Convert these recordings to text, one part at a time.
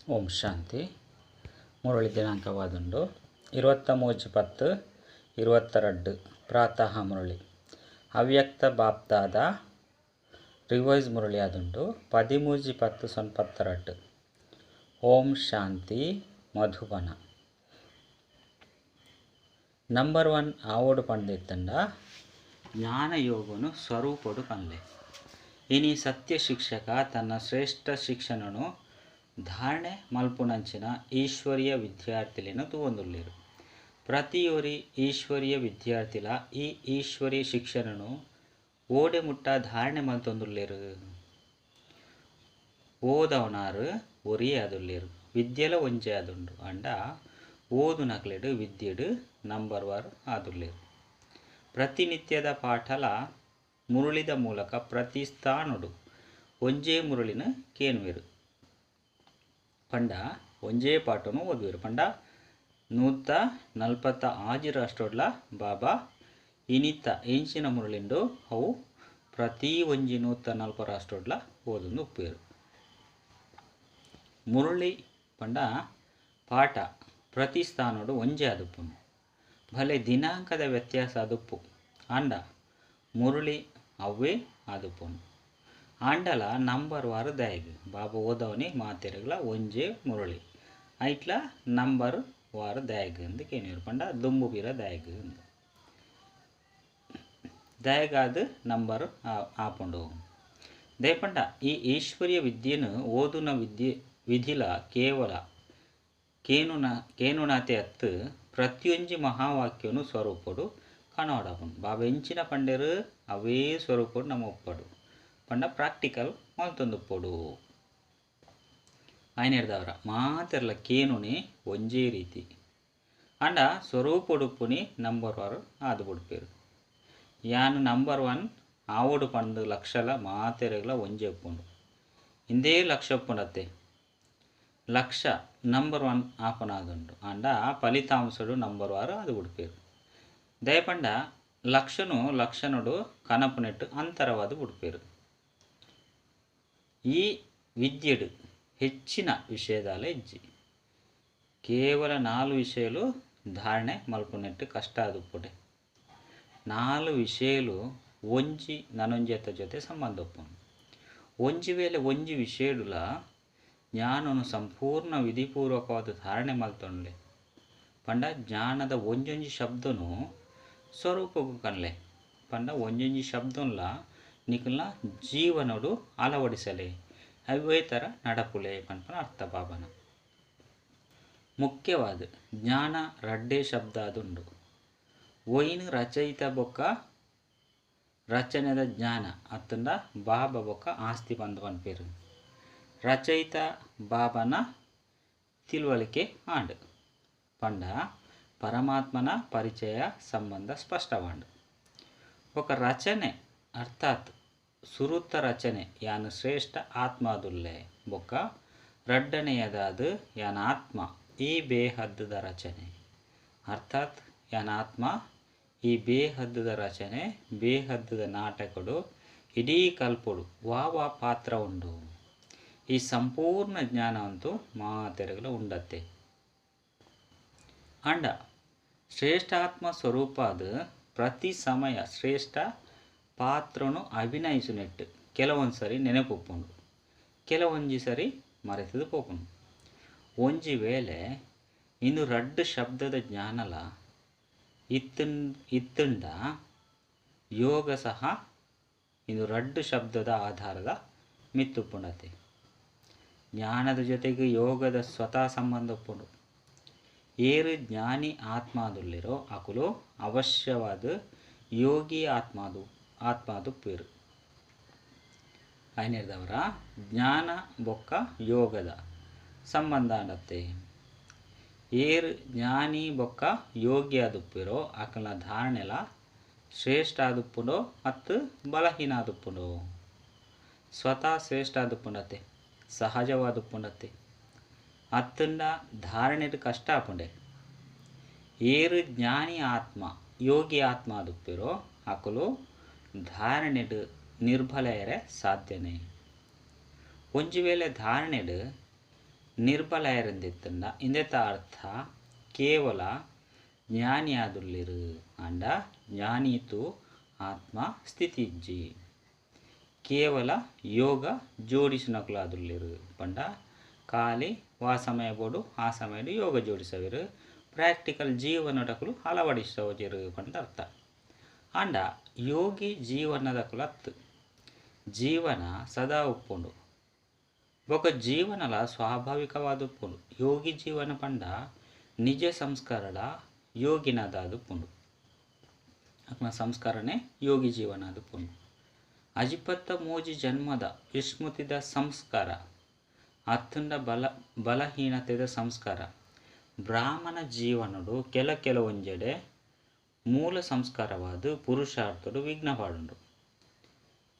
ಓಂ ಶಾಂತಿ. ಮುರಳಿ ದಿನಾಂಕವಾದುಂಡು 23/10/22 ಪ್ರಾತಃ ಮುರಳಿ. ಅವ್ಯಕ್ತ ಬಾಪ್ದಾದ ರಿವೈಸ್ ಮುರಳಿ ಆದುಂಡು 13/10/92. ಓಂ ಶಾಂತಿ. ಮಧುಬನ ನಂಬರ್ 1 ಆವೋಡು ಪಂಡಿತಂಡ ಜ್ಞಾನಯೋಗನು ಸ್ವರೂಪಡು ಕನ್ಲೆ. ಇನಿ ಸತ್ಯ ಶಿಕ್ಷಕ ತನ್ನ ಶ್ರೇಷ್ಠ ಶಿಕ್ಷಣನು ಧಾರಣೆ ಮಲ್ಪುನಂಚಿನ ಈಶ್ವರೀಯ ವಿದ್ಯಾರ್ಥಿಲಿನ ತೂವೊಂದುಲ್ಲೆರು. ಪ್ರತಿಯೊರಿ ಈಶ್ವರೀಯ ವಿದ್ಯಾರ್ಥಿಲ ಈ ಈಶ್ವರೀಯ ಶಿಕ್ಷಣನು ಓಡೆ ಮುಟ್ಟ ಧಾರಣೆ ಮಲ್ತೊಂದುಲ್ಲೆರು. ಓದವನಾರು ಒರಿಯೇ ಆದುಲ್ಲೆರು, ವಿದ್ಯೆಲ ಒಂಜೆ ಆದುಂಡು ಅಂಡ ಓದು ನಕ್ಲೆಡು ವಿದ್ಯೆಡು ನಂಬರ್ 1 ಆದುಲ್ಲೆರು. ಪ್ರತಿನಿತ್ಯದ ಪಾಠಲ ಮುರುಳಿದ ಮೂಲಕ ಪ್ರತಿ ಸ್ಥಾನುಡು ಒಂಜೇ ಮುರುಳಿನ ಕೇನುವೆರು ಪಂಡ ಒಂಜೇ ಪಾಠನು ಓದುವೆರು ಪಂಡ 146 ರಾಷ್ಟ್ರೋಡ್ಲ ಬಾಬಾ ಇನಿತ ಎಂಚಿನ ಮುರುಳಿಂಡು ಅವು ಪ್ರತಿ ಒಂಜಿ 140 ರಾಷ್ಟ್ರೋಡ್ಲ ಓದೊಂದು ಉಪ್ಪುವೆರು. ಮುರುಳಿ ಪಂಡ ಪಾಠ ಪ್ರತಿ ಸ್ಥಾನೋಡು ಒಂಜೇ ಆದುಪ್ಪುಂಡು, ಭಲೆ ದಿನಾಂಕದ ವ್ಯತ್ಯಾಸ ಆದುಪ್ಪು ಅಂಡ ಮುರುಳಿ ಅವೇ ಆದುಪ್ಪುಂಡು. ಆಂಡಲ ನಂಬರ್ 1 ದಯಗು ಬಾಬಾ ಓದವನಿ ಮಾತೆರೆಗ್ಲ ಒಂಜೇ ಮುರುಳಿ ಐಟ್ಲ ನಂಬರ್ 1 ದಯಗು ಅಂದು ಕೇನಿರು ಪಂಡ ದುಂಬು ಬೀರ ದಯಗು ಅಂದು ದಯಗಾದು ನಂಬರ್ ಆಪುಂಡು. ದಯಪಂಡ ಈ ಈಶ್ವರೀಯ ವಿದ್ಯೆನು ಓದುನ ವಿಧಿಲ ಕೇವಲ ಕೇನುನಾತೆ ಅತ್ತು ಪ್ರತಿಯೊಂಜಿ ಮಹಾವಾಕ್ಯನು ಸ್ವರೂಪಡು ಕನೋಡಪುಂಡು. ಬಾಬಾ ಎಂಚಿನ ಪಂಡೆರು ಅವೇ ಸ್ವರೂಪಡು ನಮ್ಮ ಒಪ್ಪಡು ಪಂಡ ಪ್ರಾಕ್ಟಿಕಲ್ ಮಲ್ತೊಂದುಪ್ಪೊಡು. ಐನೆರ್ದವರ ಮಾತೆರ್ಲ ಕೇನುನೆ ಒಂಜೇ ರೀತಿ ಅಂಡ ಸ್ವರೂಪಡುಪ್ಪುನಿ ನಂಬರ್ 1 ಆದು ಬುಡ್ಪೇರು. ಯಾನು ನಂಬರ್ 1 ಆವೋಡು ಪಂಡು ಲಕ್ಷಲ ಮಾತೆರೆಗ್ಲ ಒಂಜೇ ಉಪ್ಪುಂಡು, ಇಂದೇ ಲಕ್ಷ ಉಪ್ಪುಂಡತ್ತೆ. ಲಕ್ಷ ನಂಬರ್ 1 ಆಪನಾದುಂಡು ಅಂಡ ಫಲಿತಾಂಶಡು ನಂಬರ್ 1 ಆದು ಬುಡ್ಪೇರು. ದಯಪಂಡ ಲಕ್ಷನುಡು ಕನಪುನೆಟ್ಟು ಅಂತರವಾದು ಬುಡ್ಪೇರು. ಈ ವಿದ್ಯೆಡು ಹೆಚ್ಚಿನ ವಿಷಯದಾಲ ಇಜ್ಜಿ ಕೇವಲ 4 ವಿಷಯಲು ಧಾರಣೆ ಮಲ್ಪುನೆಟ್ಟು ಕಷ್ಟ ಆದುಪ್ಪುಡೆ. 4 ವಿಷಯಲು ಒಂಜಿ ನನೊಂಜೆತ ಜೊತೆ ಸಂಬಂಧ ಉಪ್ಪುಂಡು. ಒಂಜಿ ವೇಳೆ ಒಂಜಿ ವಿಷಯಡುಲ ಜ್ಞಾನನು ಸಂಪೂರ್ಣ ವಿಧಿಪೂರ್ವಕವಾದ ಧಾರಣೆ ಮಲ್ತೊಂಡ್ಲೆ ಪಂಡ ಜ್ಞಾನದ ಒಂಜೊಂಜಿ ಶಬ್ದನು ಸ್ವರೂಪಗು ಕನ್ಲೆ ಪಂಡ ಒಂಜೊಂಜಿ ಶಬ್ದನ್ಲ ನಿಕಲ್ನ ಜೀವನಡು ಅಳವಡಿಸಲೆ ಅವೇ ಥರ ನಡಪುಲೆ ಪನ್ಪನ ಅರ್ಥ ಬಾಬನ. ಮುಖ್ಯವಾದ ಜ್ಞಾನ ರಡ್ಡೇ ಶಬ್ದ ಅದುಂಡು. ಒಯ್ನು ರಚಯಿತ ಬೊಕ್ಕ ರಚನೆದ ಜ್ಞಾನ ಅತ್ತಂಡ ಬಾಬಾ ಬೊಕ್ಕ ಆಸ್ತಿ ಬಂದು ಪನ್ಪೇರು. ರಚಯಿತ ಬಾಬನ ತಿಳುವಳಿಕೆ ಆಂಡು ಪಂಡ ಪರಮಾತ್ಮನ ಪರಿಚಯ ಸಂಬಂಧ ಸ್ಪಷ್ಟವಾಂಡು. ఒక ರಚನೆ ಅರ್ಥಾತ್ ಸುರುತ್ತ ರಚನೆ ಯಾನು ಶ್ರೇಷ್ಠ ಆತ್ಮ ಅದುಲ್ಲೆ ಬೊಕ್ಕ ರಡ್ಡನೆಯದಾದು ಯಾನ ಆತ್ಮ ಈ ಬೇಹದ್ದದ ರಚನೆ ಅರ್ಥಾತ್ ಯಾನ ಆತ್ಮ ಈ ಬೇಹದ್ದದ ರಚನೆ ಬೇಹದ್ದದ ನಾಟಕಡು ಇಡೀ ಕಲ್ಪಡು ವಾವ ಪಾತ್ರ ಉಂಡು. ಈ ಸಂಪೂರ್ಣ ಜ್ಞಾನ ಅಂತೂ ಮಾತೆರೆಗಲ ಉಂಡತ್ತೆ ಅಂಡ ಶ್ರೇಷ್ಠ ಆತ್ಮ ಸ್ವರೂಪಾದ ಪ್ರತಿ ಸಮಯ ಶ್ರೇಷ್ಠ ಪಾತ್ರನು ಅಭಿನಯಿಸುನೆಟ್ಟು ಕೆಲವೊಂದು ಸರಿ ನೆನಪುಪ್ಪುಂಡು, ಕೆಲವೊಂಜಿ ಸರಿ ಮರೆತದು ಪೋಪುಂಡು. ಒಂಜಿ ವೇಳೆ ಇನ್ನು ರಡ್ಡು ಶಬ್ದದ ಜ್ಞಾನಲ ಇತ್ತುಂಡ ಯೋಗ ಸಹ ಇನ್ನು ರಡ್ಡು ಶಬ್ದದ ಆಧಾರದ ಮಿತ್ತುಪ್ಪುಂಡತೆ. ಜ್ಞಾನದ ಜೊತೆಗೆ ಯೋಗದ ಸ್ವತಃ ಸಂಬಂಧ ಉಪ್ಪುಂಡು. ಏರು ಜ್ಞಾನಿ ಆತ್ಮ ಆದುಲ್ಲೆರೋ ಅಕುಲು ಅವಶ್ಯವಾದ ಯೋಗಿ ಆತ್ಮಾದು ಪೇರು. ಐನೆರ್ದವರ ಜ್ಞಾನ ಬೊಕ್ಕ ಯೋಗದ ಸಂಬಂಧ ಆಂಡತ್ತೆ. ಏರು ಜ್ಞಾನಿ ಬೊಕ್ಕ ಯೋಗಿ ಆದುಪ್ಪೇರೋ ಅಕಲ್ನ ಧಾರಣೆಲ ಶ್ರೇಷ್ಠ ಆದುಪ್ಪುಂಡೋ ಮತ್ತು ಬಲಹೀನ ಆದುಪ್ಪುಂಡೋ. ಸ್ವತಃ ಶ್ರೇಷ್ಠ ಆದುಪ್ಪುಂಡತ್ತೆ, ಸಹಜವಾದುಪ್ಪುಂಡತ್ತೆ. ಅತ್ತಂಡ ಧಾರಣೆಡು ಕಷ್ಟ ಆಪುಂಡೆ. ಏರು ಜ್ಞಾನಿ ಆತ್ಮ ಯೋಗಿ ಆತ್ಮ ಆದುಪ್ಪೇರೋ ಅಕುಲು ಧಾರಣೆಡು ನಿರ್ಬಲೆಯರೆ ಸಾಧ್ಯನೇ. ಒಂಜಿ ವೇಳೆ ಧಾರಣೆಡು ನಿರ್ಬಲಾಯರಿಂದಿತ್ತಂಡ ಇಂದೆತ ಅರ್ಥ ಕೇವಲ ಜ್ಞಾನಿಯಾದುಲ್ಲಿರು ಅಂಡ ಜ್ಞಾನೀತು ಆತ್ಮ ಸ್ಥಿತಿ ಇಜ್ಜಿ ಕೇವಲ ಯೋಗ ಜೋಡಿಸಿನಕುಲಾದುಲ್ಲಿರು ಪಂಡ ಖಾಲಿ ವಾ ಸಮಯ ಬೋಡು ಆ ಸಮಯ ಯೋಗ ಜೋಡಿಸವಿರು ಪ್ರಾಕ್ಟಿಕಲ್ ಜೀವನಟಕುಲು ಅಳವಡಿಸೋದಿರು ಪಂಡ ಅರ್ಥ ಅಂಡ ಯೋಗಿ ಜೀವನದ ಕುಲತ್ತು ಜೀವನ ಸದಾ ಉಪ್ಪುಂಡು ಬೊಕ ಜೀವನಲ ಸ್ವಾಭಾವಿಕವಾದ ಉಪ್ಪುಂಡು ಯೋಗಿ ಜೀವನ ಪಂಡ ನಿಜ ಸಂಸ್ಕಾರಡ ಯೋಗಿನದಾದುಪ್ಪುಂಡು ಅಕ್ನ ಸಂಸ್ಕಾರನೇ ಯೋಗಿ ಜೀವನದುಪ್ಪುಂಡು ಅಜಿಪತ್ತ ಮೂಜಿ ಜನ್ಮದ ವಿಸ್ಮೃತಿದ ಸಂಸ್ಕಾರ ಅತ್ತುಂಡ ಬಲಹೀನತೆದ ಸಂಸ್ಕಾರ ಬ್ರಾಹ್ಮಣ ಜೀವನಡು ಕೆಲವೊಂಜೆಡೆ ಮೂಲ ಸಂಸ್ಕಾರವಾದ ಪುರುಷಾರ್ಥಡು ವಿಘ್ನಪಾಡುಂಡು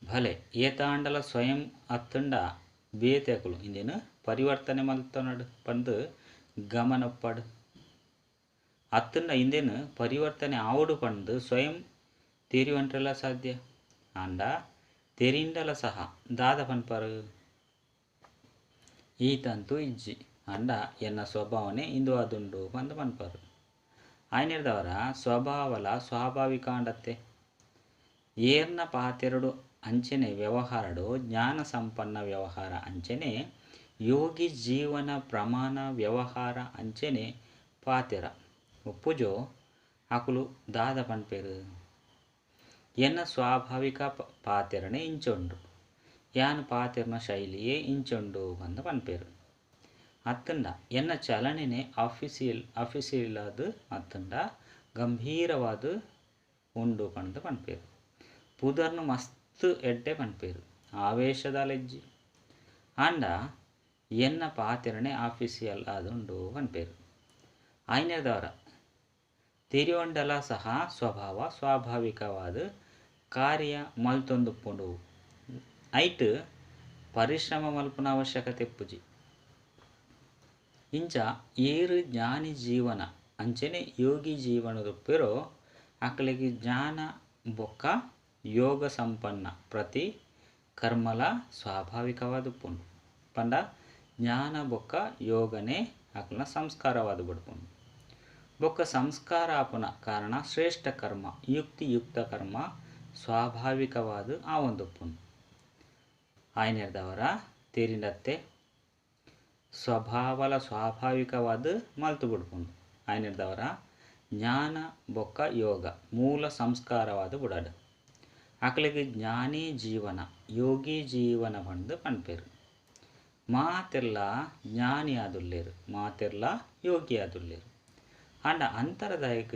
ಭಲೆ ಏತಾಂಡಲ ಸ್ವಯಂ ಅತ್ತುಂಡ ಬೇತೆಕುಲು ಇಂದಿನ ಪರಿವರ್ತನೆ ಮಲ್ತನಡು ಪಂದು ಗಮನಪ್ಪಡು ಅತ್ತುಂಡ ಇಂದಿನ ಪರಿವರ್ತನೆ ಆವಡು ಪಂದು ಸ್ವಯಂ ತೆರಿವಂಟ್ರೆಲ್ಲ ಸಾಧ್ಯ ಅಂಡ ತೆರಿಂಡಲ ಸಹ ದಾದ ಪನ್ಪರು ಈತಂತೂ ಇಜ್ಜಿ ಅಂಡ ಎನ್ನ ಸ್ವಭಾವನೆ ಇಂದು ಅದುಂಡು ಪಂದು ಪನ್ಪರು ಆಯ್ನಿರ್ದವರ ಸ್ವಭಾವಲ ಸ್ವಾಭಾವಿಕ ಅಂಡತ್ತೆ ಏರ್ನ ಪಾತೆರಡು ಅಂಚನೆ ವ್ಯವಹಾರಡು ಜ್ಞಾನ ಸಂಪನ್ನ ವ್ಯವಹಾರ ಅಂಚನೆ ಯೋಗಿ ಜೀವನ ಪ್ರಮಾಣ ವ್ಯವಹಾರ ಅಂಚನೆ ಪಾತೆರ ಒಪ್ಪುಜೋ ಅಕುಲು ದಾದ ಪನ್ಪೇರು ಎನ್ನ ಸ್ವಾಭಾವಿಕ ಪಾತೆರನೆ ಇಂಚೊಂಡು ಯಾನ್ ಪಾತೆರ್ನ ಶೈಲಿಯೇ ಇಂಚೊಂಡು ಪಂದ ಪನ್ಪೇರು ಅತ್ತಂಡ ಎನ್ನ ಚಲನೆನೆ ಅಫಿಸಿಯಲ್ ಅದು ಅತ್ತಂಡ ಗಂಭೀರವಾದ ಉಂಡು ಪಂದ ಪನ್ಪೇರು ಪುದರ್ನು ಮಸ್ತ್ ಎಡ್ಡೆ ಪನ್ಪೇರು ಆವೇಶದಲೆಜ್ಜಿ ಅಂಡ ಎನ್ನ ಪಾತೆರನೆ ಆಫೀಸಿಯಲ್ ಅದುಂಡು ಪನ್ಪೇರು ಆಯ್ನೆದವರ ತಿರಿಯೊಂಡಲ ಸಹ ಸ್ವಭಾವ ಸ್ವಾಭಾವಿಕವಾದ ಕಾರ್ಯ ಮಲ್ತೊಂದುಪ್ಪುಂಡು ಐಟ್ ಪರಿಶ್ರಮ ಮಲ್ಪುನ ಅವಶ್ಯಕತೆ ಪುಜಿ ಇಂಚ ಏರು ಜ್ಞಾನಿ ಜೀವನ ಅಂಚನೆ ಯೋಗಿ ಜೀವನದುಪ್ಪಿರೋ ಅಕ್ಲೆಗೆ ಜ್ಞಾನ ಬೊಕ್ಕ ಯೋಗ ಸಂಪನ್ನ ಪ್ರತಿ ಕರ್ಮಲ ಸ್ವಾಭಾವಿಕವಾದುಪ್ಪುಂಡು ಪಂಡ ಜ್ಞಾನ ಬೊಕ್ಕ ಯೋಗನೇ ಅಕ್ಲ ಸಂಸ್ಕಾರವಾದ ಬಿಡ್ಪುಂಡು ಬೊಕ್ಕ ಸಂಸ್ಕಾರ ಆಪುನ ಕಾರಣ ಶ್ರೇಷ್ಠ ಕರ್ಮ ಯುಕ್ತಿಯುಕ್ತ ಕರ್ಮ ಸ್ವಾಭಾವಿಕವಾದ ಆ ಒಂದುಪ್ಪುಂಡು ಆಯ್ನೆರ್ದವರ ತೇರಿಂಡತ್ತೆ ಸ್ವಭಾವಲ ಸ್ವಾಭಾವಿಕವಾದ ಮಲ್ತು ಬಿಡ್ಪುಂಡು ಆಯ್ನೆರ್ದವರ ಜ್ಞಾನ ಬೊಕ್ಕ ಯೋಗ ಮೂಲ ಸಂಸ್ಕಾರವಾದ ಬುಡಾಡು ಅಕ್ಲೆಗೆ ಜ್ಞಾನಿ ಜೀವನ ಯೋಗಿ ಜೀವನ ಪಂದು ಪನ್ಪೇರು ಮಾತೆರ್ಲ ಜ್ಞಾನಿ ಆದುಲ್ಲೇರು ಮಾತೆರ್ಲ ಯೋಗಿ ಆದುಲ್ಲೇರು ಅಂಡ ಅಂತರದಾಯಕ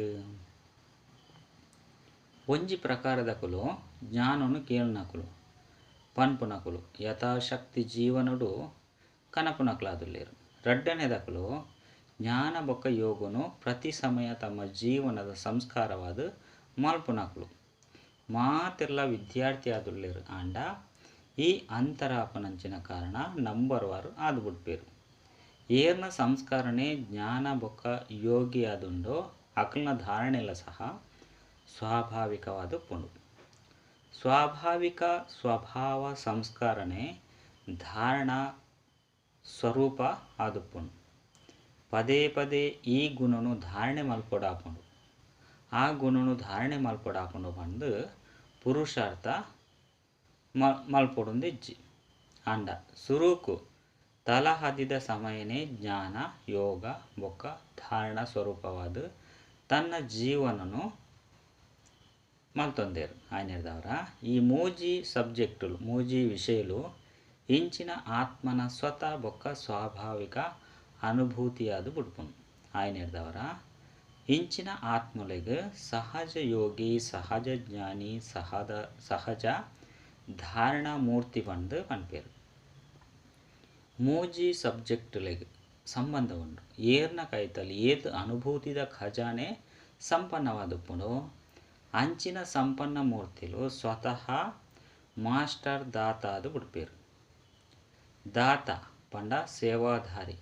ಒಂಜಿ ಪ್ರಕಾರದಕುಲು ಜ್ಞಾನನು ಕೇಳ್ನಕುಲು ಪನ್ಪುನಕುಲು ಯಥಾಶಕ್ತಿ ಜೀವನುಡು ಕನಪುನಕುಲಾದುಲ್ಲೇರು ರಡ್ಡನೆದಕುಲು ಜ್ಞಾನ ಬೊಕ್ಕ ಯೋಗನು ಪ್ರತಿ ಸಮಯ ತಮ್ಮ ಜೀವನದ ಸಂಸ್ಕಾರವಾದ ಮಲ್ಪುನಕುಲು ಮಾತೆರ್ಲ ವಿದ್ಯಾರ್ಥಿ ಆದುಲ್ಲೇರು ಅಂಡ ಈ ಅಂತರಾಪನಂಚಿನ ಕಾರಣ ನಂಬರ್ ವಾರು ಆದು ಬಿಡ್ಪೇರು ಏರ್ನ ಸಂಸ್ಕಾರನೇ ಜ್ಞಾನ ಬೊಕ್ಕ ಯೋಗಿ ಆದುಂಡೋ ಅಕಲ್ನ ಧಾರಣೆಲ್ಲ ಸಹ ಸ್ವಾಭಾವಿಕವಾದ ಪುಂಡು ಸ್ವಾಭಾವಿಕ ಸ್ವಭಾವ ಸಂಸ್ಕಾರನೇ ಧಾರಣ ಸ್ವರೂಪ ಆದುಪ್ಪುಂಡು ಪದೇ ಪದೇ ಈ ಗುಣನು ಧಾರಣೆ ಮಲ್ಪೊಡಾಪುಂಡು ಆ ಗುಣನು ಧಾರಣೆ ಮಲ್ಪೊಡಾಪುಂಡು ಪಂದು ಪುರುಷಾರ್ಥ ಮಲ್ಪೊಡುಂದು ಇಜ್ಜಿ ಅಂಡ ಸುರೂಕು ತಲ ಹದಿದ ಸಮಯನೇ ಜ್ಞಾನ ಯೋಗ ಬೊಕ್ಕ ಧಾರಣ ಸ್ವರೂಪವಾದ ತನ್ನ ಜೀವನನು ಮಲ್ತೊಂದೇರು ಆಯ್ನೆರ್ದವರ ಈ ಮೂಜಿ ಸಬ್ಜೆಕ್ಟುಲು ಮೂಜಿ ವಿಷಯಲು ಇಂಚಿನ ಆತ್ಮನ ಸ್ವತಃ ಬೊಕ್ಕ ಸ್ವಾಭಾವಿಕ ಅನುಭೂತಿಯಾದ ಬುಡ್ಪುಂಡು ಆಯ್ನೆರ್ದವರ ಇಂಚಿನ ಆತ್ಮಲೆಗ್ ಸಹಜ ಯೋಗಿ ಸಹಜ ಜ್ಞಾನಿ ಸಹಜ ಧಾರಣ ಮೂರ್ತಿ ಪಂದು ಪನ್ಪೇರು ಮೂಜಿ ಸಬ್ಜೆಕ್ಟ್ಲೆಗ್ ಸಂಬಂಧ ಉಂಡು ಏರ್ನ ಕೈತಲ್ಲಿ ಏತ್ ಅನುಭೂತಿದ ಖಜಾನೆ ಸಂಪನ್ನವಾದುಪ್ಪುಂಡು ಅಂಚಿನ ಸಂಪನ್ನ ಮೂರ್ತಿಲು ಸ್ವತಃ ಮಾಸ್ಟರ್ ದಾತ ಅದು ಬಿಡ್ಪೇರು ದಾತ ಪಂಡ ಸೇವಾಧಾರಿ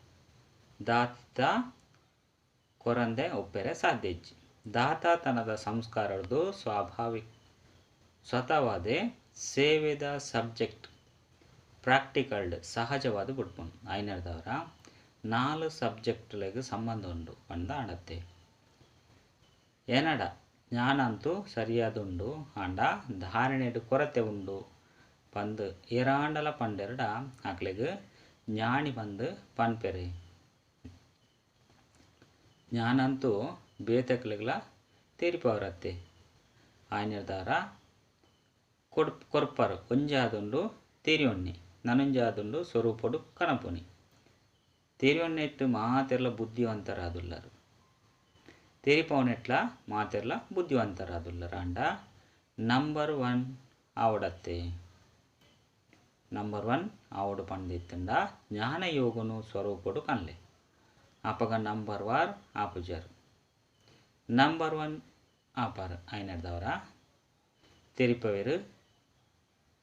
ದಾತ ಕೊರಂದೆ ಒಪ್ಪೆರೆ ಸಾಧ್ಯ ಇಜ್ಜಿ ದಾತಾತನದ ಸಂಸ್ಕಾರದ್ದು ಸ್ವಾಭಾವಿಕ ಸ್ವತಃವಾದೇ ಸೇವೆದ ಸಬ್ಜೆಕ್ಟ್ ಪ್ರಾಕ್ಟಿಕಲ್ಡ್ ಸಹಜವಾದ ಬಿಡ್ಪುಂಡು ಆಯ್ನರ್ದವರ 4 ಸಬ್ಜೆಕ್ಟ್ಗಳಿಗೆ ಸಂಬಂಧ ಉಂಡು ಪಂಡ ಆಡತ್ತೆ. ಏನಡ ಜ್ಞಾನಂತೂ ಸರಿಯಾದುಂಡು ಆಂಡ ಧಾರಣೆಡು ಕೊರತೆ ಉಂಡು ಪಂದು ಏರಾಂಡಲ ಪಂಡೆರಡ ಆಕ್ಲೆಗ್ ಜ್ಞಾನಿ ಬಂದು ಪನ್ಪೆರೆ. ಜ್ಞಾನಂತೂ ಬೇತಕ್ಲೆಗ್ಲ ತೆರಿಪವರತ್ತೆ ಆಯ್ನಿರ್ದಾರ ಕೊರ್ಪರು ಒಂಜಾದುಂಡು ತೆರಿಯೊಣ್ಣೆ ನನೊಂಜಾದುಂಡು ಸ್ವರೂಪಡು ಕನಪುನಿ. ತೆರಿಯೊಣ್ಣೆಟ್ಟು ಮಾತೆರ್ಲ ಬುದ್ಧಿವಂತರಾದುಲ್ಲರು, ತೆರಿಪವನೆಟ್ಲ ಮಾತೆರ್ಲ ಬುದ್ಧಿವಂತರಾದುಲ್ಲರು ಅಂಡ ನಂಬರ್ 1 ಆವಡತ್ತೆ. ನಂಬರ್ 1 ಆವಡು ಪಂಡಿತ್ತಂಡ ಜ್ಞಾನ ಯೋಗನು ಸ್ವರೂಪಡು ಕನ್ಲೆ ಅಪಗ ನಂಬರ್ 1 ಆಪುಜರು. ನಂಬರ್ 1 ಆಪಾರು ಆಯ್ನಡ್ದವರ ತೆರಿಪವೆರು.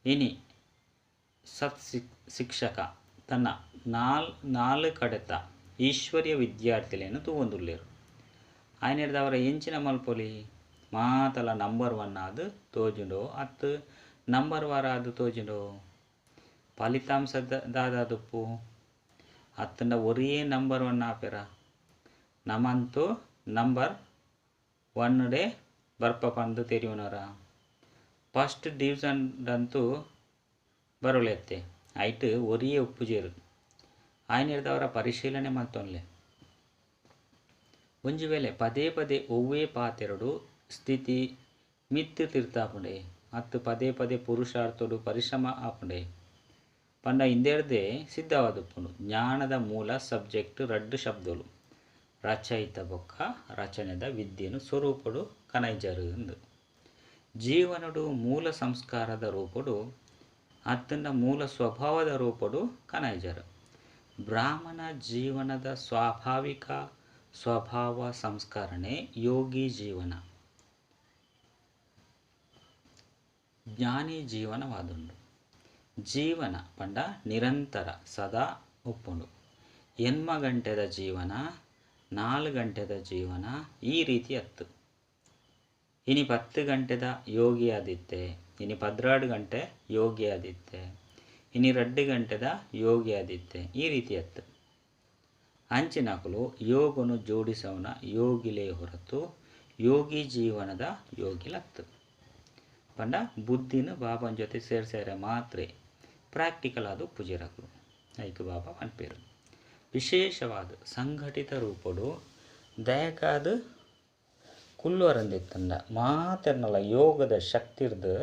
ಇನಿ ಸತ್ ಶಿಕ್ಷಕ ತನ್ನ ನಾಲ್ ಕಡೆತ ಈಶ್ವರ್ಯ ವಿದ್ಯಾರ್ಥಿಗಳನ್ನು ತೂವೊಂದುಲ್ಲೇರು. ಆಯ್ನಡ್ದವರ ಎಂಚಿನ ಮಲ್ಪೊಲಿ ಮಾತಲ ನಂಬರ್ 1 ಆದು ತೋಜುಂಡೋ ಅತ್ತು ನಂಬರ್ 1 ಆದು ತೋಜುಂಡೋ ಫಲಿತಾಂಶ ದಾದಾದುಪ್ಪು ಅತ್ತಂಡ ಒರೇ ನಂಬರ್ 1 ಆಪೆರ. ನಮಂತೂ ನಂಬರ್ 1 ಬರ್ಪ ಪಂದು ತೆರಿಯೋನರ ಫಸ್ಟ್ ಡಿವಿಷನ್ದಂತೂ ಬರೋಳೆತ್ತೆ ಐಟ್ ಒರಿಯೇ ಉಪ್ಪುಜೇರು ಆಯ್ನಿರ್ದವರ ಪರಿಶೀಲನೆ ಮಲ್ತೊನ್ಲೆ. ಒಂಜಿ ವೇಳೆ ಪದೇ ಪದೇ ಒವ್ವೇ ಪಾತೆರಡು ಸ್ಥಿತಿ ಮಿತ್ತು ತಿರ್ತಾಪುಂಡೆ ಅತ್ತು ಪದೇ ಪದೇ ಪುರುಷಾರ್ಥೋಡು ಪರಿಶ್ರಮ ಆಪುಂಡೆ ಪಂಡ ಹಿಂದೆರ್ದೆ ಸಿದ್ಧವಾದುಪ್ಪುಂಡು. ಜ್ಞಾನದ ಮೂಲ ಸಬ್ಜೆಕ್ಟ್ 2 ಶಬ್ದಗಳು ರಚಯಿತ ಬೊಕ್ಕ ರಚನೆದ ವಿದ್ಯೆನು ಸ್ವರೂಪಡು ಕನೈಜರು ಎಂದು. ಜೀವನಡು ಮೂಲ ಸಂಸ್ಕಾರದ ರೂಪಡು ಅತ್ತಂಡ ಮೂಲ ಸ್ವಭಾವದ ರೂಪಡು ಕನೈಜರು. ಬ್ರಾಹ್ಮಣ ಜೀವನದ ಸ್ವಾಭಾವಿಕ ಸ್ವಭಾವ ಸಂಸ್ಕರಣೆ ಯೋಗಿ ಜೀವನ, ಜ್ಞಾನಿ ಜೀವನವಾದುಂಡು. ಜೀವನ ಪಂಡ ನಿರಂತರ ಸದಾ ಉಪ್ಪುಂಡು. 8 ಗಂಟೆದ ಜೀವನ 4 ಗಂಟೆದ ಜೀವನ ಈ ರೀತಿ ಅತ್ತು. ಇನಿ 10 ಗಂಟೆದ ಯೋಗಿ ಆದಿತ್ತೆ, ಇನಿ 16 ಗಂಟೆ ಯೋಗಿ ಆದಿತ್ತೆ, ಇನಿ 2 ಗಂಟೆದ ಯೋಗಿ ಆದಿತ್ತೆ ಈ ರೀತಿ ಅತ್ತು. ಅಂಚಿನಕಲು ಯೋಗನು ಜೋಡಿಸವನ ಯೋಗಿಲೇ ಹೊರತು ಯೋಗಿ ಜೀವನದ ಯೋಗಿಲತ್ತು ಪಂಡ ಬುದ್ಧಿನ ಬಾಬನ ಜೊತೆ ಸೇರ್ಸೇರೆ ಮಾತ್ರ ಪ್ರಾಕ್ಟಿಕಲ್ ಆದ ಪುಜಿರಕಲು ಐಕ್ ಬಾಬಾ ಅನ್ಪೇರು. ವಿಶೇಷವಾದ ಸಂಘಟಿತ ರೂಪಡು ದಯಕಾದ ಕುಲ್ಲುವರಂದಿತ್ತಂಡ ಮಾತೆರ್ನಲ ಯೋಗದ ಶಕ್ತಿರ್ದು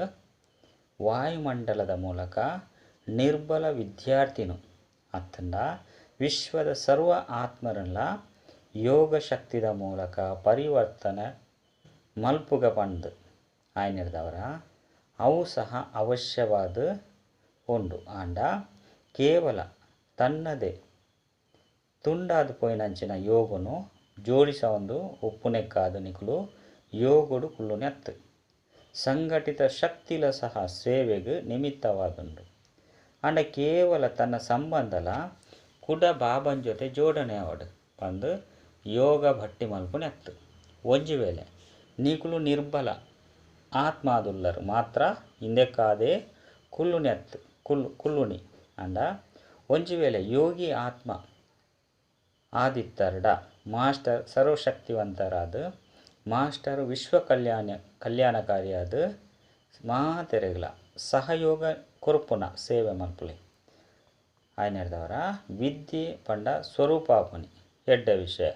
ವಾಯುಮಂಡಲದ ಮೂಲಕ ನಿರ್ಬಲ ವಿದ್ಯಾರ್ಥಿನು ಅತ್ತಂಡ ವಿಶ್ವದ ಸರ್ವ ಆತ್ಮರಲ್ಲ ಯೋಗ ಶಕ್ತಿದ ಮೂಲಕ ಪರಿವರ್ತನೆ ಮಲ್ಪುಗ ಪಂದು ಆಯ್ನಿರ್ದವರ ಅವು ಸಹ ಅವಶ್ಯವಾದ ಉಂಡು ಆಂಡ ಕೇವಲ ತನ್ನದೇ ತುಂಡಾದ ಪೋಯಿನಂಚಿನ ಯೋಗನು ಜೋಡಿಸೊಂದು ಉಪ್ಪುನೆಕ್ಕಾದ ನಿಕುಲು ಯೋಗುಡು ಕುಲ್ಲುನೆ ಅತ್ತು. ಸಂಘಟಿತ ಶಕ್ತಿಲ ಸಹ ಸೇವೆಗೆ ನಿಮಿತ್ತವಾದುಂಡು ಅಂಡ ಕೇವಲ ತನ್ನ ಸಂಬಂಧಲ ಕುಡ ಬಾಬನ್ ಜೊತೆ ಜೋಡಣೆ ಅವಡು ಪಂದು ಯೋಗ ಭಟ್ಟಿ ಮಲ್ಪುನೆ ಅತ್ತು. ಒಂಜಿ ವೇಳೆ ನಿಕುಲು ನಿರ್ಬಲ ಆತ್ಮ ಆದುಲ್ಲರು ಮಾತ್ರ ಹಿಂದೆಕ್ಕಾದೆ ಕುಲ್ಲುನೆ ಅತ್ತು ಕುಲ್ಲುನಿ ಅಂಡ ಒಂಜಿ ವೇಳೆ ಯೋಗಿ ಆತ್ಮ ಆದಿತ್ತರಡ ಮಾಸ್ಟರ್ ಸರ್ವಶಕ್ತಿವಂತರಾದ ಮಾಸ್ಟರ್ ವಿಶ್ವ ಕಲ್ಯಾಣಕಾರಿಯಾದ ಮಾತೆರೆಗಳ ಸಹಯೋಗ ಕೊರ್ಪುನ ಸೇವೆ ಮಲ್ಪುಲೆ ಆಯ್ನರ್ದವರ ವಿದ್ಯೆ ಪಂಡ ಸ್ವರೂಪಾಪುನಿ ಎಡ್ಡ ವಿಷಯ.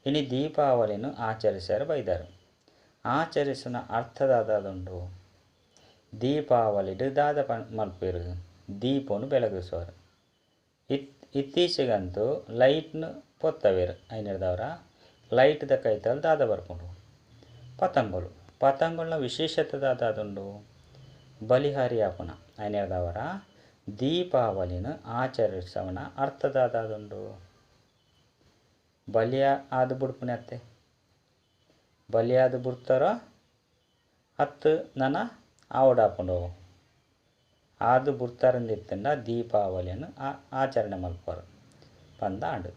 ಇನಿ ದೀಪಾವಳಿಯನ್ನು ಆಚರಿಸ್ಯಾರ ಬೈದರು. ಆಚರಿಸಿನ ಅರ್ಥದಾದುಂಡು ದೀಪಾವಳಿಡು ದಾದ ಮಲ್ಪೇರು ದೀಪನು ಬೆಳಗಿಸುವರು. ಇತ್ತೀಚೆಗಂತೂ ಲೈಟ್ನು ಪೊತ್ತವೇರು ಐನರ್ದವರ ಲೈಟ್ದ ಕೈತಲ್ ದಾದ ಬರ್ಕೊಂಡು ಪತಂಗಗಳನ್ನ ವಿಶೇಷತೆ ದಾದುಂಡು ಬಲಿಹಾರಿ ಆಪುನ ಐನರ್ದವರ ದೀಪಾವಳಿನ ಆಚರಿಸವನ ಅರ್ಥದಾದುಂಡು ಬಲಿಯ ಆದು ಬಿಡ್ಪುನೆ ಅತ್ತೆ ಬಲಿಯಾದ ಬಿಡ್ತಾರೋ ಹತ್ತು ನನ್ನ ಆವಡಾಪುಂಡು ಆದು ಬಿಡ್ತಾರಂದಿತ್ತಂಡ ದೀಪಾವಳಿಯನ್ನು ಆಚರಣೆ ಮಲ್ಪರು ಪಂದ ಆಡು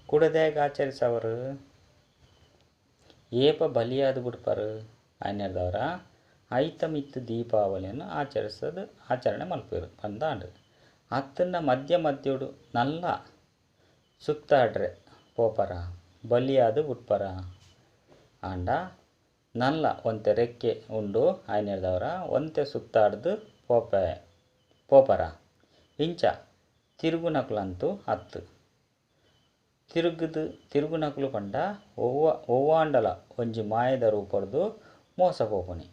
ಕುಡದೇಗ ಆಚರಿಸವರು ಏಪ ಬಲಿಯಾದ ಬಿಡ್ಪಾರು ಐನರ್ದವರ ಐತ ಮಿತ್ತು ದೀಪಾವಳಿಯನ್ನು ಆಚರಣೆ ಮಲ್ಪರು ಪಂದ ಆಡು ಅತ್ತನ್ನ ಮಧ್ಯ ಮಧ್ಯೋಡು ನಲ್ಲ ಸುತ್ತಾಡ್ರೆ ಪೋಪರ ಬಲಿಯಾದು ಉಟ್ಪರ ಆಂಡ ನಲ್ಲ ಒಂತೆ ರೆಕ್ಕೆ ಉಂಡು ಆಯ್ನೆಡ್ದವರ ಒಂತೆ ಸುತ್ತಾಡ್ದು ಪೋಪರ ಇಂಚ ತಿರುಗುನಕುಲಂತೂ ಅತ್ತು ತಿರುಗುನಕುಲು ಪಂಡ ಒವ್ವಾಂಡಲ ಒಂಜಿ ಮಾಯದ ರೂಪಡ್ದು ಮೋಸ ಪೋಪುನಿ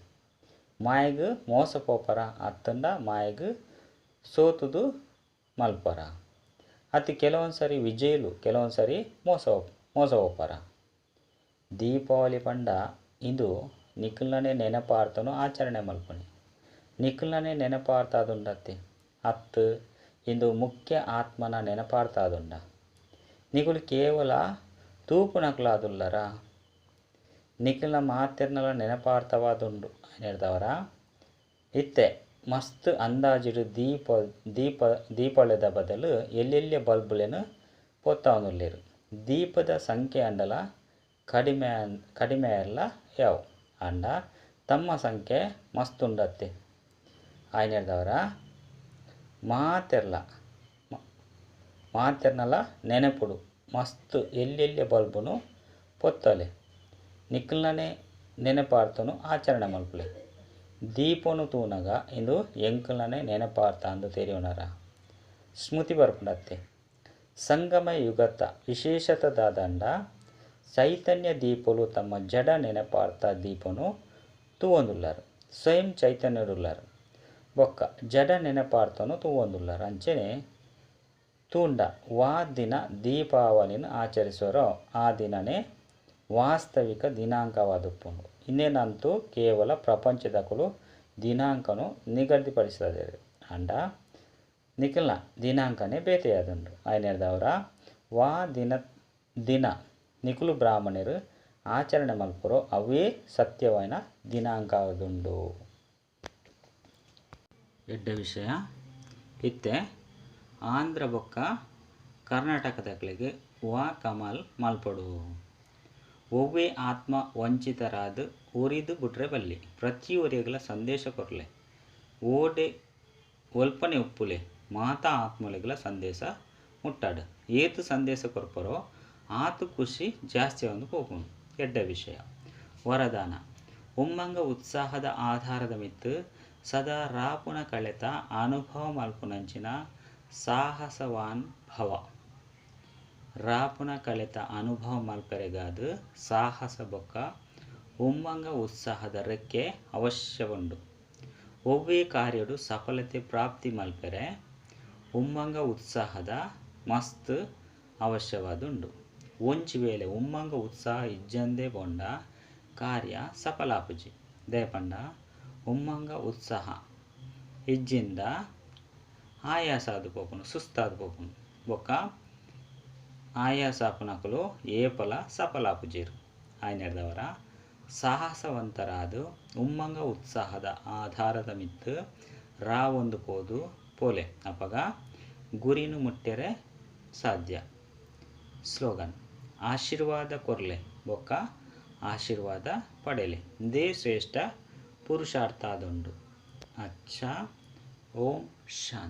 ಮಾಯಗ್ ಮೋಸ ಪೋಪರ ಅತ್ತಂಡ ಮಾಯಗ್ ಸೋತುದು ಮಲ್ಪರ ಅತಿ ಕೆಲವೊಂದ್ಸರಿ ವಿಜಯಲು ಕೆಲವೊಂದ್ಸರಿ ಮೋಸ ಹೋಗ್ಪಾರ. ದೀಪಾವಳಿ ಪಂಡ ಇದು ನಿಖಿಲ್ನೇ ನೆನಪಾರ್ತನು ಆಚರಣೆ ಮಲ್ಪುನಿ ನಿಖಿಲ್ನೇ ನೆನಪಾರ್ತಾದುಂಡತ್ತೆ ಅತ್ತು ಇಂದು ಮುಖ್ಯ ಆತ್ಮನ ನೆನಪಾರ್ತಾದುಂಡ ನಿಖುಲು ಕೇವಲ ತೂಪು ನಕಲಾದುಲ್ಲರ ನಿಖಿಲ್ನ ಮಾತೆರ್ನಲ ನೆನಪಾರ್ಥವಾದುಂಡು ಹೇಳ್ದವರ ಇತ್ತೆ ಮಸ್ತ್ ಅಂದಾಜಿಡು ದೀಪಳದ ಬದಲು ಎಲ್ಲೆಲ್ಲೇ ಬಲ್ಬುಲೇನು ಪೊತ್ತಾವನುಲ್ಲೇರು ದೀಪದ ಸಂಖ್ಯೆ ಅಂಡಲ ಕಡಿಮೆ ಎಲ್ಲ ಯಾವು ಅಂಡ ತಮ್ಮ ಸಂಖ್ಯೆ ಮಸ್ತ್ ಉಂಡತ್ತೆ ಆಯ್ನ ಹೇಳ್ದವರ ಮಾತೆರ್ನಲ ನೆನಪುಡು ಮಸ್ತ್ ಎಲ್ಲೆಲ್ಲೇ ಬಲ್ಬುನು ಪೊತ್ತಲೆ ನಿಖಿಲ್ನೇ ನೆನಪಾರ್ತನು ಆಚರಣೆ ಮಲ್ಪಲೆ ದೀಪನು ತೂನಗ ಇಂದು ಎಂಕಲ್ನೇ ನೆನಪಾರ್ತ ಅಂದು ತೆರೆಯುನರ ಸ್ಮೃತಿ ಬರ್ಪುಂಡತ್ತೆ ಸಂಗಮ ಯುಗತ ವಿಶೇಷತದಾದಂಡ ಚೈತನ್ಯ ದೀಪಲು ತಮ್ಮ ಜಡ ನೆನಪಾರ್ತ ದೀಪನು ತೂವೊಂದುಲ್ಲಾರು ಸ್ವಯಂ ಚೈತನ್ಯಡುಲ್ಲಾರು ಬೊಕ್ಕ ಜಡ ನೆನಪಾರ್ತನು ತೂವೊಂದುಲ್ಲಾರು ಅಂಚನೆ ತೂಂಡ ದಿನ ದೀಪಾವಳಿನ ಆಚರಿಸುವರೋ ಆ ದಿನನೇ ವಾಸ್ತವಿಕ ದಿನಾಂಕವಾದುಪ್ಪುಂಡು ಇನ್ನೇನಂತೂ ಕೇವಲ ಪ್ರಪಂಚದಕುಲು ದಿನಾಂಕನು ನಿಗದಿಪಡಿಸದೆ ಅಂಡ ನಿಖಿಲ್ನ ದಿನಾಂಕನೇ ಬೇತೆಯಾದುಂಡು ಆಯ್ನೆಡ್ದವರ ದಿನ ನಿಖಿಲು ಬ್ರಾಹ್ಮಣರು ಆಚರಣೆ ಮಲ್ಪುರೋ ಅವೇ ಸತ್ಯವಾಯಿನ ದಿನಾಂಕ ಆದುಂಡು. ಎಡ್ಡ ವಿಷಯ ಇತ್ತೆ ಆಂಧ್ರ ಬೊಕ್ಕ ಕರ್ನಾಟಕದಕ್ಲೆಗ್ ಕಮಲ್ ಮಲ್ಪಡು ಒವ್ವೇ ಆತ್ಮ ವಂಚಿತರಾದು ಉರಿದು ಬಿಟ್ರೆ ಬಲ್ಲಿ ಪ್ರತಿ ಒರಿಯಗಲ ಸಂದೇಶ ಕೊರ್ಲೆ ಓಡೆ ಒಲ್ಪನೆ ಉಪ್ಪುಲೆ ಮಾತಾ ಆತ್ಮಲೆಗಲ ಸಂದೇಶ ಮುಟ್ಟಾಡು ಏತು ಸಂದೇಶ ಕೊರ್ಪರೋ ಆತು ಖುಷಿ ಜಾಸ್ತಿ ಒಂದು ಹೋಗುಂಡು. ಎಡ್ಡ ವಿಷಯ ವರದಾನ ಉಮ್ಮಂಗ ಉತ್ಸಾಹದ ಆಧಾರದ ಮಿತ್ತು ಸದಾ ರಾಪುನ ಕಳೆತ ಅನುಭವ ಮಲ್ಪುನಂಚಿನ ಸಾಹಸವಾನ್ ಭವ ರಾಪುನ ಕಳೆತ ಅನುಭವ ಮಲ್ಪರೆಗಾದು ಸಾಹಸ ಬೊಕ್ಕ ಉಮ್ಮಂಗ ಉತ್ಸಾಹದ ರೆಕ್ಕೆ ಅವಶ್ಯವುಂಡು. ಒವ್ವೇ ಕಾರ್ಯಡು ಸಫಲತೆ ಪ್ರಾಪ್ತಿ ಮಲ್ಪರೆ ಉಮ್ಮಂಗ ಉತ್ಸಾಹದ ಮಸ್ತ್ ಅವಶ್ಯವಾದುಂಡು. ಒಂಜಿ ವೇಳೆ ಉಮ್ಮಂಗ ಉತ್ಸಾಹ ಇಜ್ಜಂದೇ ಬೊಂಡ ಕಾರ್ಯ ಸಫಲಾಪುಜಿ ದೇಪಂಡ ಉಮ್ಮಂಗ ಉತ್ಸಾಹ ಇಜ್ಜಿಂದ ಆಯಾಸ ಆದು ಪೋಪುನು ಸುಸ್ತಾದು ಪೋಪುನು ಬೊಕ್ಕ ಆಯಾಸ ಆಪುನಕುಲು ಏಪಲ ಸಫಲಾಪುಜೀರು ಆಯ್ನೆಡ್ದವರ ಸಾಹಸವಂತರಾದು ಉಮ್ಮಂಗ ಉತ್ಸಾಹದ ಆಧಾರದ ಮಿತ್ತು ರಾವೊಂದು ಪೋದು ಪೋಲೆ ಅಪಗ ಗುರಿನು ಮುಟ್ಟೆರೆ ಸಾಧ್ಯ. ಸ್ಲೋಗನ್ ಆಶೀರ್ವಾದ ಕೊರ್ಲೆ ಬೊಕ್ಕ ಆಶೀರ್ವಾದ ಪಡೆಲೆ ದೇ ಶ್ರೇಷ್ಠ ಪುರುಷಾರ್ಥ ಆದುಂಡು. ಅಚ್ಚ ಓಂ ಶಾಂತಿ.